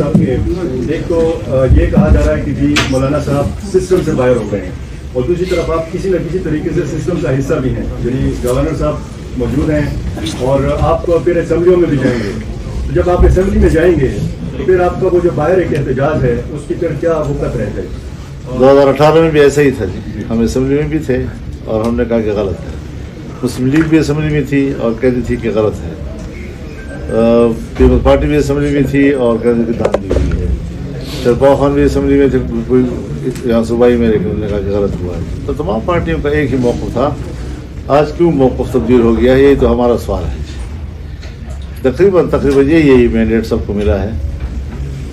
صاحب کے ایک تو یہ کہا جا رہا ہے کہ جی مولانا صاحب سسٹم سے باہر ہو گئے ہیں، اور دوسری طرف آپ کسی نہ کسی طریقے سے سسٹم کا حصہ بھی ہیں، یعنی گورنر صاحب موجود ہیں اور آپ کو پھر اسمبلیوں میں بھی جائیں گے. جب آپ اسمبلی میں جائیں گے تو پھر آپ کا وہ جو باہر ایک احتجاج ہے اس کی پھر کیا وقت رہ جائے گی؟ 2018 میں بھی ایسا ہی تھا جی، ہم اسمبلی میں بھی تھے اور ہم نے کہا کہ غلط ہے. مسلم لیگ بھی اسمبلی میں تھی اور کہتی تھی کہ غلط ہے. پیپلز پارٹی بھی اسمبلی میں تھی اور کہتی تھی کہ دھاندلی ہوئی ہے. شرپا خان بھی اسمبلی میں تھے کوئی یہاں صوبائی میں، لیکن انہوں نے کہا کہ غلط ہوا ہے. تو تمام پارٹیوں کا ایک ہی موقف تھا. آج کیوں موقف تبدیل ہو گیا ہے، یہی تو ہمارا سوال ہے. تقریباً یہی مینڈیٹ سب کو ملا ہے،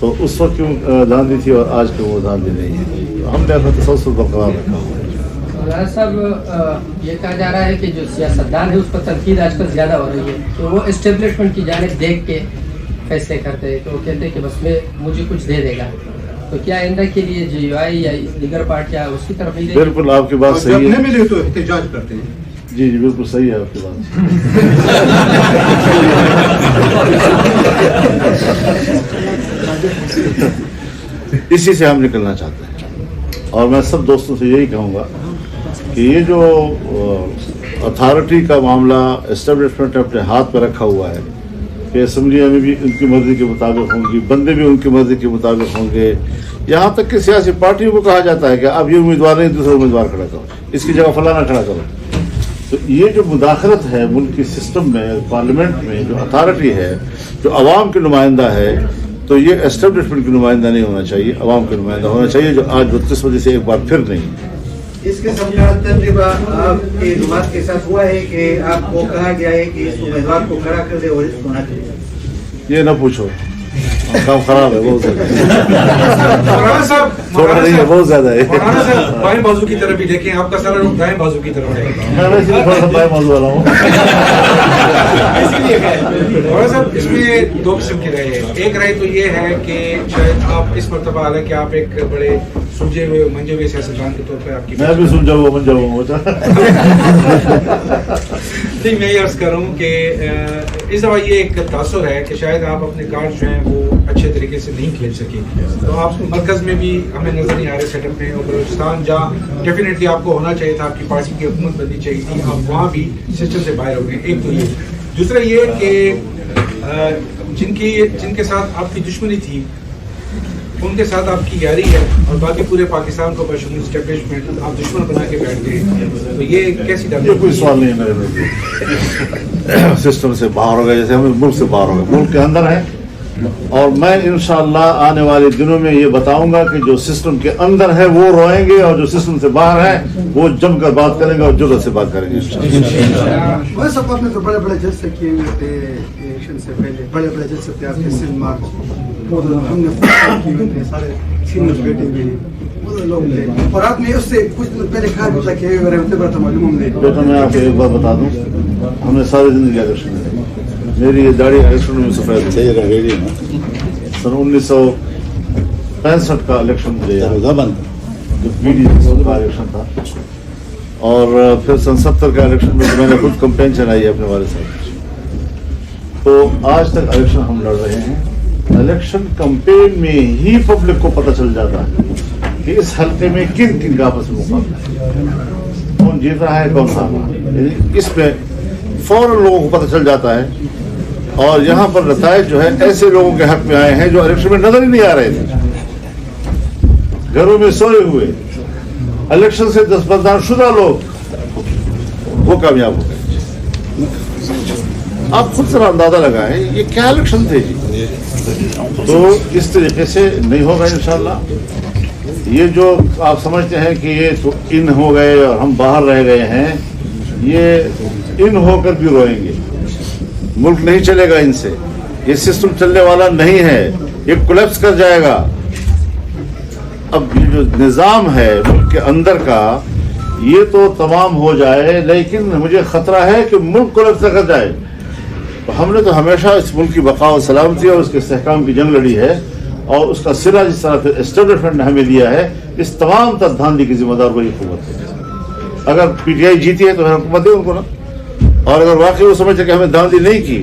تو اس وقت کیوں دھاندلی تھی اور آج کیوں وہ دھاندلی نہیں ہے. ہم نے اپنا تسلسل برقرار رکھا ہوا ہے. مولانا صاحب یہ کہا جا رہا ہے کہ جو سیاستدان ہے اس پر تنقید آج کل زیادہ ہو رہی ہے، تو وہ اسٹیبلشمنٹ کی جانب دیکھ کے فیصلے کرتے ہیں، کہ وہ کہتے ہیں کہ بس میں مجھے کچھ دے دے گا. تو کیا آئندہ کے لیے JUI یا دیگر پارٹیاں اس کی طرف نہیں؟ بالکل آپ کی بات صحیح ہے. ملے تو احتجاج کرتے ہیں. جی بالکل صحیح ہے آپ کی بات. اسی سے ہم نکلنا چاہتے ہیں اور میں سب دوستوں سے یہی کہوں گا کہ یہ جو اتھارٹی کا معاملہ اسٹیبلشمنٹ نے اپنے ہاتھ پہ رکھا ہوا ہے کہ اسمبلیاں میں بھی ان کی مرضی کے مطابق ہوں گی، بندے بھی ان کی مرضی کے مطابق ہوں گے. یہاں تک کہ سیاسی پارٹیوں کو کہا جاتا ہے کہ اب یہ امیدوار نہیں دوسرا امیدوار کھڑا کرو، اس کی جگہ فلانا کھڑا کرو. تو یہ جو مداخلت ہے ملک کی سسٹم میں، پارلیمنٹ میں جو اتھارٹی ہے، جو عوام کے نمائندہ ہے، تو یہ اسٹیبلشمنٹ کی نمائندہ نہیں ہونا چاہیے، عوام کا نمائندہ ہونا چاہیے، جو آج 32 بجے سے ایک بار پھر نہیں. اس قسم کا تجربہ آپ کے جماعت کے ساتھ ہوا ہے کہ آپ کو کہا گیا ہے کہ اس امیدوار کو کھڑا کر دے اور اس کو نہ کرے؟ یہ نہ پوچھو، کام خراب ہے بہت زیادہ. مولانا صاحب تھوڑا نہیں ہے، بہت زیادہ ہے. مولانا صاحب بائیں بازو کی طرف بھی دیکھیں، آپ کا سارا رخ دائیں بازو کی طرف ہے. میں ویسے بھی تھوڑا سا بائیں موضوع والا ہوں. مولانا صاحب اس میں دو قسم کی رائے ہے. ایک رائے تو یہ ہے کہ شاید آپ اس مرتبہ، حالانکہ آپ ایک بڑے سلجھے ہوئے منجھے ہوئے سیاستدان کے طور پر آپ کی، میں بھی سمجھا ہوا من جاؤں گا. نہیں، میں یہ عرض کر رہا ہوں کہ اس دفعہ یہ ایک تاثر ہے کہ شاید آپ اپنے کارڈ جو ہیں وہ اچھے طریقے سے نہیں کھیل سکے. تو آپ مرکز میں بھی ہمیں نظر نہیں آ رہے سیٹ اپ میں، اور بلوچستان جہاں ڈیفینیٹلی آپ کو ہونا چاہیے تھا، آپ کی پارٹی کی حکومت بننی چاہیے تھی، آپ وہاں بھی سسٹم سے باہر ہو گئے. ایک تو یہ. دوسرا یہ کہ جن کے ساتھ آپ کی دشمنی تھی ان کے ساتھ آپ کی یاری ہے، اور باقی پورے پاکستان کو بشمول اسٹیبلشمنٹ آپ دشمن بنا کے بیٹھ گئے. تو یہ کیسی یہ کوئی سوال نہیں ہے میرے. سسٹم سے باہر ہو گئے جیسے ہم ملک سے باہر ہو گئے، ملک کے اندر ہیں. اور میں انشاءاللہ آنے والے دنوں میں یہ بتاؤں گا کہ جو سسٹم کے اندر ہے وہ روئیں گے، اور جو سسٹم سے باہر ہے وہ جم کر بات کریں گے اور جرأت سے بات کریں گے. وہ سب آپ نے تو بڑے بڑے جلسے کیے ہوئے تھے الیکشن سے پہلے، بڑے بڑے جلسے تھے آپ کے سندھ مارچ، ہم نے کیے ہوئے تھے، سارے سینئر بیٹھے ہوئے لوگ تھے، اور آپ نے اس سے کچھ دن پہلے کہا بھی تھا کہ معلوم نہیں. بیٹا میں آپ کو ایک بات بتا دوں، ہم نے ساری زندگی الیکشن میں، میری یہ داڑھی الیکشن میں سفید تھی. سن 1965 کا الیکشن مجھے یاد ہے، جو PDP کا الیکشن تھا، اور پھر سن 70 کا الیکشن میں میں نے خود کمپین چلائی ہے اپنے والد صاحب. تو آج تک الیکشن ہم لڑ رہے ہیں. الیکشن کمپین میں ہی پبلک کو پتہ چل جاتا ہے کہ اس حلقے میں کن کن کا آپس میں مقابلہ ہے، کون جیت رہا ہے کون ہار رہا ہے. اس میں فوراً لوگوں کو پتہ چل جاتا ہے، اور یہاں پر نتائج جو ہے ایسے لوگوں کے حق میں آئے ہیں جو الیکشن میں نظر ہی نہیں آ رہے تھے، گھروں میں سوئے ہوئے. الیکشن سے دستبردار شدہ لوگ وہ کامیاب ہو گئے. آپ خود ذرا اندازہ لگائیں یہ کیا الیکشن تھے جی. تو اس طریقے سے نہیں ہوگا انشاءاللہ. یہ جو آپ سمجھتے ہیں کہ یہ تو ان ہو گئے اور ہم باہر رہ گئے ہیں، یہ ان ہو کر بھی روئیں گے. ملک نہیں چلے گا ان سے، یہ سسٹم چلنے والا نہیں ہے، یہ کولیپس کر جائے گا. اب یہ جو نظام ہے ملک کے اندر کا یہ تو تمام ہو جائے، لیکن مجھے خطرہ ہے کہ ملک کولیپس نہ کر جائے. ہم نے تو ہمیشہ اس ملک کی بقا و سلامتی اور اس کے استحکام کی جنگ لڑی ہے، اور اس کا سرا جس طرح پھر اسٹیبلشمنٹ نے ہمیں دیا ہے، اس تمام تر دھاندلی کی ذمہ دار وہی حکومت ہے. اگر PTI جیتی ہے تو حکومت دے ان کو نا، اور اگر واقعی وہ سمجھتے کہ ہمیں دھاندلی نہیں کی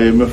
IMF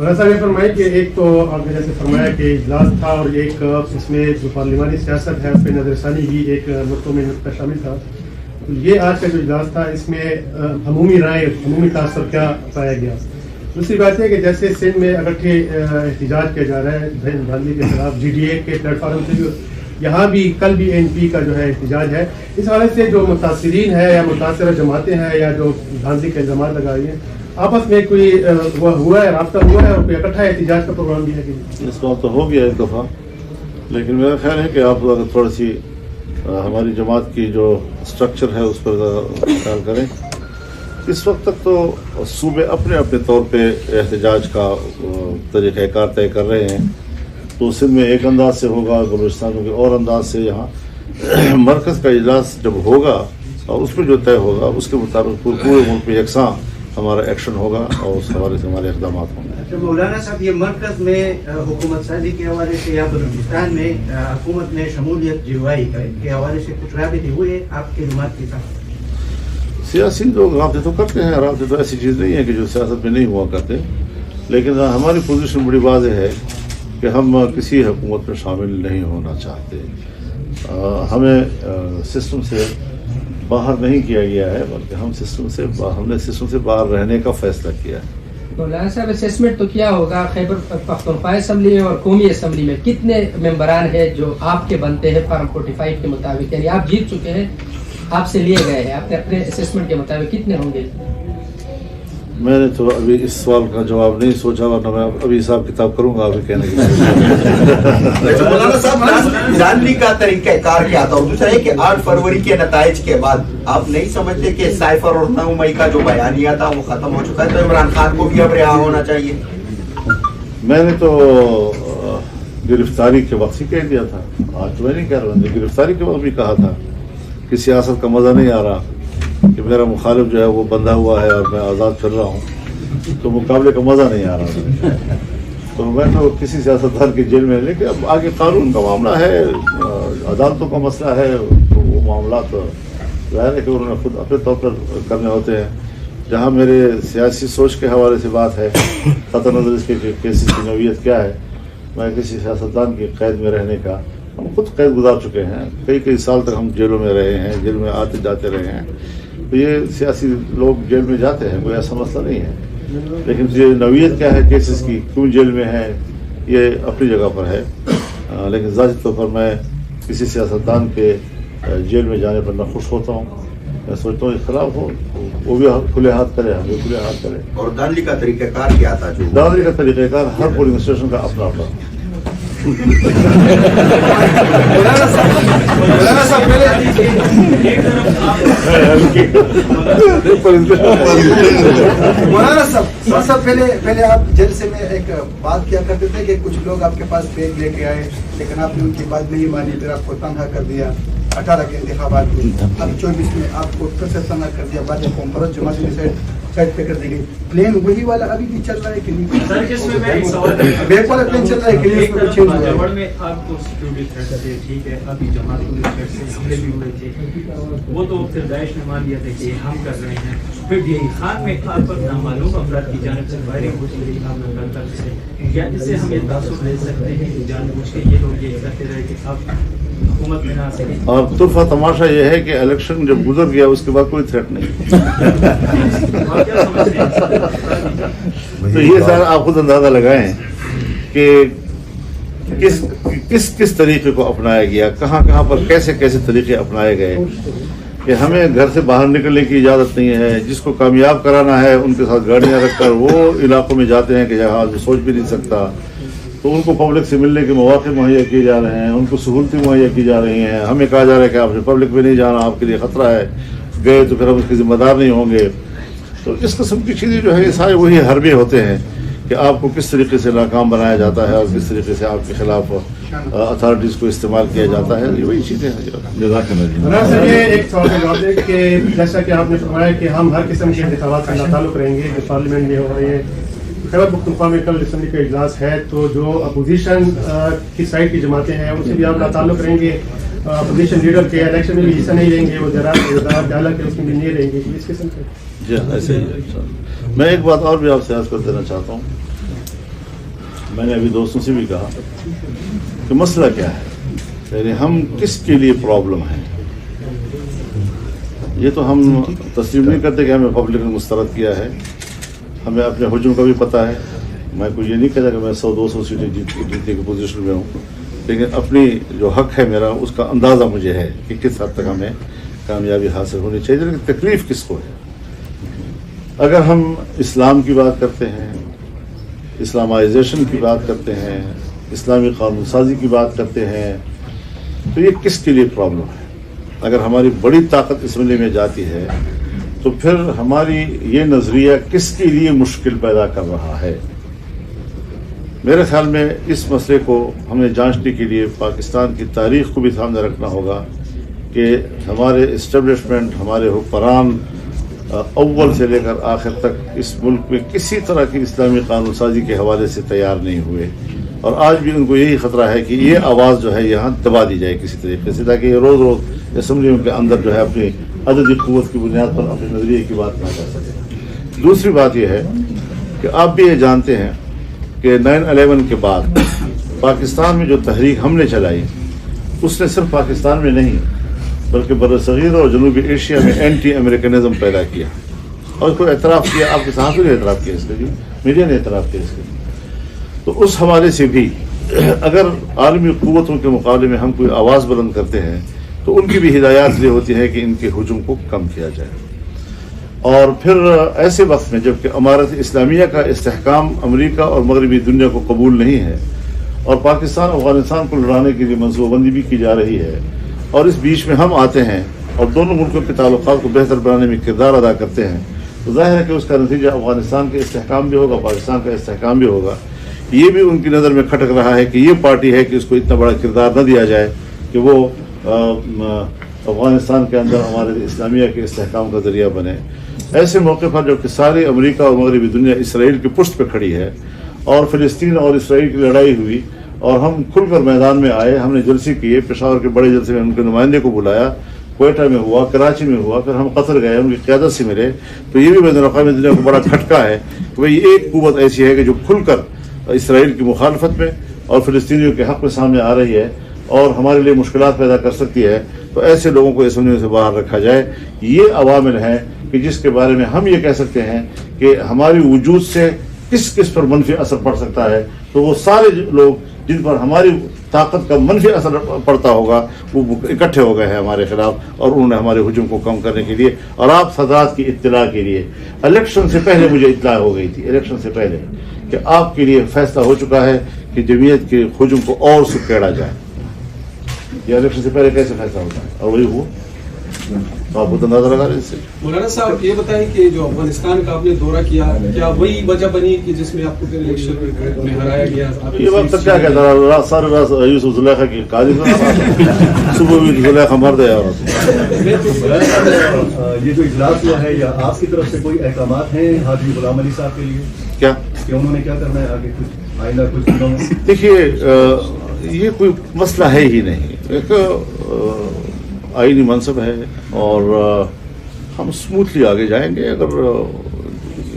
مولانا صاحب یہ فرمائے کہ ایک تو آپ نے جیسے فرمایا کہ اجلاس تھا اور ایک اس میں جو پارلیمانی سیاست ہے اس پہ نظر ثانی بھی ایک نقطوں میں نقطہ شامل تھا. تو یہ آج کا جو اجلاس تھا اس میں عمومی رائے عمومی تاثر کیا پایا گیا؟ دوسری بات ہے کہ جیسے سندھ میں اکٹھے احتجاج کیا جا رہا ہے بہن دھاندلی کے خلاف GDA کے پلیٹ فارم سے، یہاں بھی کل بھی ANP کا جو ہے احتجاج ہے. اس حوالے سے جو متاثرین ہے یا متاثرہ جماعتیں ہیں یا جو دھاندلی کے الزامات لگا رہی ہیں، آپس میں کوئی ہوا ہے، رابطہ ہوا ہے اور کوئی اکٹھا احتجاج کا پروگرام بھی ہے کہ اس بات تو ہو گیا ایک دفعہ، لیکن میرا خیال ہے کہ آپ اگر تھوڑی سی ہماری جماعت کی جو اسٹرکچر ہے اس پر خیال کریں. اس وقت تک تو صوبے اپنے اپنے طور پہ احتجاج کا طریقہ کار طے کر رہے ہیں. تو سندھ میں ایک انداز سے ہوگا، بلوچستان میں اور انداز سے. یہاں مرکز کا اجلاس جب ہوگا اور اس میں جو طے ہوگا اس کے مطابق پورے ملک میں یکساں ہمارا ایکشن ہوگا اور اس حوالے سے ہمارے اقدامات ہوں گے. مولانا صاحب یہ مرکز میں حکومت سازی کے حوالے سے یا بلوچستان میں حکومت میں شمولیت جلوائی کے حوالے سے کچھ رابطے ہوئے آپ کے جماعت کے ساتھ؟ سیاسی لوگ رابطے تو کرتے ہیں، رابطے تو ایسی چیز نہیں ہے کہ جو سیاست میں نہیں ہوا کرتے، لیکن ہماری پوزیشن بڑی واضح ہے کہ ہم کسی حکومت میں شامل نہیں ہونا چاہتے. ہمیں سسٹم سے باہر نہیں کیا گیا ہے، بلکہ ہم نے سسٹم سے باہر رہنے کا فیصلہ کیا ہے. مولانا صاحب اسیسمنٹ تو کیا ہوگا خیبر پختونخوا اسمبلی میں اور قومی اسمبلی میں کتنے ممبران ہیں جو آپ کے بنتے ہیں فارم 45 کے مطابق؟ یعنی آپ جیت چکے ہیں، آپ سے لیے گئے ہیں، آپ نے اپنے اسیسمنٹ کے مطابق کتنے ہوں گے؟ میں نے تو ابھی اس سوال کا جواب نہیں سوچا، ورنہ میں ابھی حساب کتاب کروں گا ابھی کہنے کے مولانا صاحب دھاندلی کا طریقہ کار کیا تھا؟ اور دوسرا ہے کہ 8 فروری کے نتائج کے بعد آپ نہیں سمجھتے کہ سائفر اور 9 مئی کا جو بیانیہ تھا وہ ختم ہو چکا ہے، تو عمران خان کو بھی اب رہا ہونا چاہیے؟ میں نے تو گرفتاری کے وقت ہی کہہ دیا تھا، آج تو میں نہیں کہہ رہا، گرفتاری کے وقت بھی کہا تھا کہ سیاست کا مزہ نہیں آ رہا، کہ میرا مخالف جو ہے وہ بندھا ہوا ہے اور میں آزاد پھر رہا ہوں، تو مقابلے کا مزہ نہیں آ رہا. تو میں تو کسی سیاستدان کی جیل میں، لیکن اب آگے قانون کا معاملہ ہے، عدالتوں کا مسئلہ ہے، تو وہ معاملات ظاہر ہے کہ انہوں نے خود اپنے طور پر کرنے ہوتے ہیں. جہاں میرے سیاسی سوچ کے حوالے سے بات ہے، قطع نظر اس کے کیسز کی نوعیت کیا ہے، میں کسی سیاستدان کی قید میں رہنے کا، ہم خود قید گزار چکے ہیں، کئی سال تک ہم جیلوں میں رہے ہیں، جیل میں آتے جاتے رہے ہیں. تو یہ سیاسی لوگ جیل میں جاتے ہیں، کوئی ایسا مسئلہ نہیں ہے، لیکن یہ نوعیت کیا ہے کیسز کی، کیوں جیل میں ہے، یہ اپنی جگہ پر ہے. لیکن ذاتی طور پر میں کسی سیاستدان کے جیل میں جانے پر نہ خوش ہوتا ہوں. میں سوچتا ہوں اختلاف ہو وہ بھی کھلے ہاتھ کرے، ہم بھی کھلے ہاتھ کریں. اور دھاندلی کا طریقہ کار کیا تھا؟ جو دھاندلی کا طریقہ کار ہر پولنگ اسٹیشن کا اپنا اپنا. مولانا صاحب پہلے آپ جیل سے میں ایک بات کیا کرتے تھے کہ کچھ لوگ آپ کے پاس بیگ لے کے آئے، لیکن آپ نے ان کی بات نہیں مانی، پھر آپ کو تنہا کر دیا 18 کے انتخابات میں. اب 24 میں آپ کو پھر سے تنہا کر دیا، بعد میں کانفرنس جماعت میں سائڈ پہ کر دی گئی. پلین وہی والا ابھی بھی چل رہا ہے کہ نہیں؟ بیک والا پلین چل رہا ہے کہ نہیں؟ اس میں کچھ چینج ہوا ہے؟ میں آپ کو سیکورٹی تھریٹ تھے، ٹھیک ہے، ابھی جماعت سے حملے بھی ہوئے تھے، وہ تو پھر داعش نے مان لیا تھا کہ ہم کر رہے ہیں. پھر یہی خان میں آپ پر نامعلوم افراد کی جانب سے فائرنگ ہوتی رہی آپ نے طرف سے، کیا اس سے ہم یہ تاثر لے سکتے ہیں کہ جان بوجھ کے یہ لوگ یہ کرتے رہے کہ اب حکومت میں نہ آ سکے؟ اور طرفہ تماشا یہ ہے کہ الیکشن جب گزر گیا اس کے بعد کوئی تھریٹ نہیں. تو یہ سارا آپ خود اندازہ لگائیں کہ کس طریقے کو اپنایا گیا، کہاں کہاں پر کیسے طریقے اپنائے گئے، کہ ہمیں گھر سے باہر نکلنے کی اجازت نہیں ہے. جس کو کامیاب کرانا ہے ان کے ساتھ گاڑیاں رکھ کر وہ علاقوں میں جاتے ہیں کہ جہاں سوچ بھی نہیں سکتا. تو ان کو پبلک سے ملنے کے مواقع مہیا کیے جا رہے ہیں، ان کو سہولتیں مہیا کی جا رہی ہیں. ہمیں کہا جا رہا ہے کہ آپ نے پبلک میں نہیں جانا، آپ کے لیے خطرہ ہے، گئے تو پھر ہم اس کے ذمہ دار نہیں ہوں گے. تو اس قسم کی چیزیں جو ہے یہ سارے وہی حربے ہوتے ہیں کہ آپ کو کس طریقے سے ناکام بنایا جاتا ہے اور کس طریقے سے آپ کے خلاف اتھارٹیز کو استعمال کیا جاتا ہے. یہ وہی چیزیں ہیں. جزاک اللہ. یہ ایک سوال کا جواب ہے کہ جیسا کہ آپ نے فرمایا کہ ہم ہر قسم کے انتخابات سے تعلق رہیں گے جو پارلیمنٹ میں ہو رہے ہیں. خیبر پختونخوا میں کل اسمبلی کا اجلاس ہے، تو جو اپوزیشن کی سائڈ کی جماعتیں ہیں ان سے بھی آپ تعلق رہیں گے. اپوزیشن لیڈر کے الیکشن میں بھی حصہ نہیں لیں گے، وہ وزارت اعلیٰ کے اس میں بھی نہیں رہیں گے. اس قسم سے جی ایسے ہی. میں ایک بات اور بھی آپ سے عرض کر دینا چاہتا ہوں میں نے ابھی دوستوں سے بھی کہا کہ مسئلہ کیا ہے, یعنی ہم کس کے لیے پرابلم ہے. یہ تو ہم تسلیم نہیں کرتے کہ ہمیں پبلک نے مسترد کیا ہے. ہمیں اپنے حجم کا بھی پتہ ہے. میں کوئی یہ نہیں کہتا کہ میں 100-200 سیٹیں جیتنے کی پوزیشن میں ہوں, لیکن اپنی جو حق ہے میرا, اس کا اندازہ مجھے ہے کہ کس حد تک ہمیں کامیابی حاصل ہونی چاہیے. لیکن تکلیف کس کو ہے؟ اگر ہم اسلام کی بات کرتے ہیں, اسلامائزیشن کی بات کرتے ہیں, اسلامی قانون سازی کی بات کرتے ہیں, تو یہ کس کے لیے پرابلم ہے؟ اگر ہماری بڑی طاقت اس ملے میں جاتی ہے تو پھر ہماری یہ نظریہ کس کے لیے مشکل پیدا کر رہا ہے؟ میرے خیال میں اس مسئلے کو ہمیں جانچنے کے لیے پاکستان کی تاریخ کو بھی سامنے رکھنا ہوگا کہ ہمارے اسٹیبلشمنٹ, ہمارے حکمران اول سے لے کر آخر تک اس ملک میں کسی طرح کی اسلامی قانون سازی کے حوالے سے تیار نہیں ہوئے, اور آج بھی ان کو یہی خطرہ ہے کہ یہ آواز جو ہے یہاں دبا دی جائے کسی طریقے سے, تاکہ یہ روز روز اسمبلیوں کے اندر جو ہے اپنی عددی قوت کی بنیاد پر اپنے نظریے کی بات نہ کر سکے. دوسری بات یہ ہے کہ آپ بھی یہ جانتے ہیں کہ 9/11 کے بعد پاکستان میں جو تحریک ہم نے چلائی, اس نے صرف پاکستان میں نہیں بلکہ برصغیر اور جنوبی ایشیا میں اینٹی امریکنزم پیدا کیا, اور اس کو اعتراف کیا. آپ کے صحافی نے اعتراف کیا اس کے لیے, میڈیا نے اعتراف کیا اس کے لیے. تو اس حوالے سے بھی اگر عالمی قوتوں کے مقابلے میں ہم کوئی آواز بلند کرتے ہیں تو ان کی بھی ہدایات یہ ہوتی ہے کہ ان کے ہجوم کو کم کیا جائے. اور پھر ایسے وقت میں جب کہ امارت اسلامیہ کا استحکام امریکہ اور مغربی دنیا کو قبول نہیں ہے, اور پاکستان افغانستان کو لڑانے کے لیے منصوبہ بندی بھی کی جا رہی ہے, اور اس بیچ میں ہم آتے ہیں اور دونوں ملکوں کے تعلقات کو بہتر بنانے میں کردار ادا کرتے ہیں, تو ظاہر ہے کہ اس کا نتیجہ افغانستان کے استحکام بھی ہوگا, پاکستان کا استحکام بھی ہوگا. یہ بھی ان کی نظر میں کھٹک رہا ہے کہ یہ پارٹی ہے کہ اس کو اتنا بڑا کردار نہ دیا جائے کہ وہ افغانستان کے اندر ہمارے اسلامیہ کے استحکام کا ذریعہ بنے. ایسے موقع پر جب کہ سارے امریکہ اور مغربی دنیا اسرائیل کی پشت پہ کھڑی ہے, اور فلسطین اور اسرائیل کی لڑائی ہوئی, اور ہم کھل کر میدان میں آئے, ہم نے جلسے کیے, پشاور کے بڑے جلسے میں ان کے نمائندے کو بلایا, کوئٹہ میں ہوا, کراچی میں ہوا, پھر ہم قطر گئے, ان کی قیادت سے ملے. تو یہ بھی بین الاقوامی دنیا کو بڑا کھٹکا ہے کہ بھئی ایک قوت ایسی ہے کہ جو کھل کر اسرائیل کی مخالفت میں اور فلسطینیوں کے حق میں سامنے آ رہی ہے اور ہمارے لیے مشکلات پیدا کر سکتی ہے. تو ایسے لوگوں کو اسمبلیوں سے باہر رکھا جائے. یہ عوامل ہیں کہ جس کے بارے میں ہم یہ کہہ سکتے ہیں کہ ہماری وجود سے کس کس پر منفی اثر پڑ سکتا ہے. تو وہ سارے لوگ جن پر ہماری طاقت کا منفی اثر پڑتا ہوگا وہ اکٹھے ہو گئے ہیں ہمارے خلاف, اور انہوں نے ہمارے ہجوم کو کم کرنے کے لیے. اور آپ حضرات کی اطلاع کے لیے, الیکشن سے پہلے مجھے اطلاع ہو گئی تھی, الیکشن سے پہلے, کہ آپ کے لیے فیصلہ ہو چکا ہے کہ جمعیت کے ہجوم کو اور سکیڑا جائے. یہ الیکشن سے پہلے کیسے فیصلہ ہوتا ہے, اور وہی ہوا. تو آپ کو اندازہ لگا رہے اس سے. مولانا صاحب یہ بتائیں کہ جو افغانستان کا آپ نے دورہ کیا, کیا وہی وجہ بنی کہ جس میں آپ کو الیکشن میں ہرایا گیا؟ یہ وقت تک کیا کہتا رہا, سارے رات یوسف زلیخا کی قاضی صبح بھی زلیخا مر دیا. یہ جو اجلاس ہوا ہے, یا آپ کی طرف سے کوئی احکامات ہیں حاجی غلام علی صاحب کے لیے کیا کہ انہوں نے کیا کرنا ہے آگے, کچھ آئندہ کچھ دنوں میں؟ دیکھیے یہ کوئی مسئلہ ہے ہی نہیں, ایک آئینی منصب ہے, اور ہم اسموتھلی آگے جائیں گے. اگر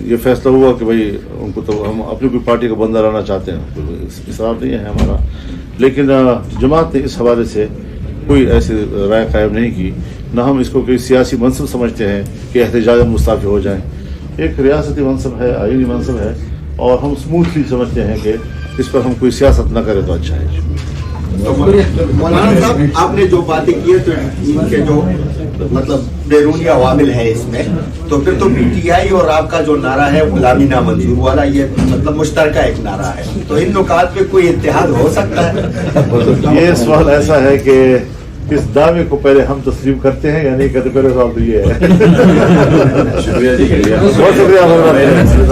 یہ فیصلہ ہوا کہ بھائی ان کو, تو ہم اپنی کوئی پارٹی کا بندہ لانا چاہتے ہیں, کوئی اصرار نہیں ہے ہمارا, لیکن جماعت نے اس حوالے سے کوئی ایسی رائے قائم نہیں کی, نہ ہم اس کو کوئی سیاسی منصب سمجھتے ہیں کہ احتجاج مستعفی ہو جائیں. ایک ریاستی منصب ہے, آئینی منصب ہے, اور ہم اسموتھلی سمجھتے ہیں کہ اس پر ہم کوئی سیاست نہ کریں تو اچھا ہے. مولانا صاحب آپ نے جو باتیں کی تو ان کے جو مطلب بیرونی عوامل ہیں اس میں, تو پھر تو پی ٹی آئی اور آپ کا جو نعرہ ہے غلامی نامنظور والا, یہ مطلب مشترکہ ایک نعرہ ہے, تو ان نکات پہ کوئی اتحاد ہو سکتا ہے؟ یہ سوال ایسا ہے کہ اس دعوے کو پہلے ہم تسلیم کرتے ہیں یا نہیں کرتے, پہلے سوال تو یہ ہے. شکریہ جی, بہت شکریہ.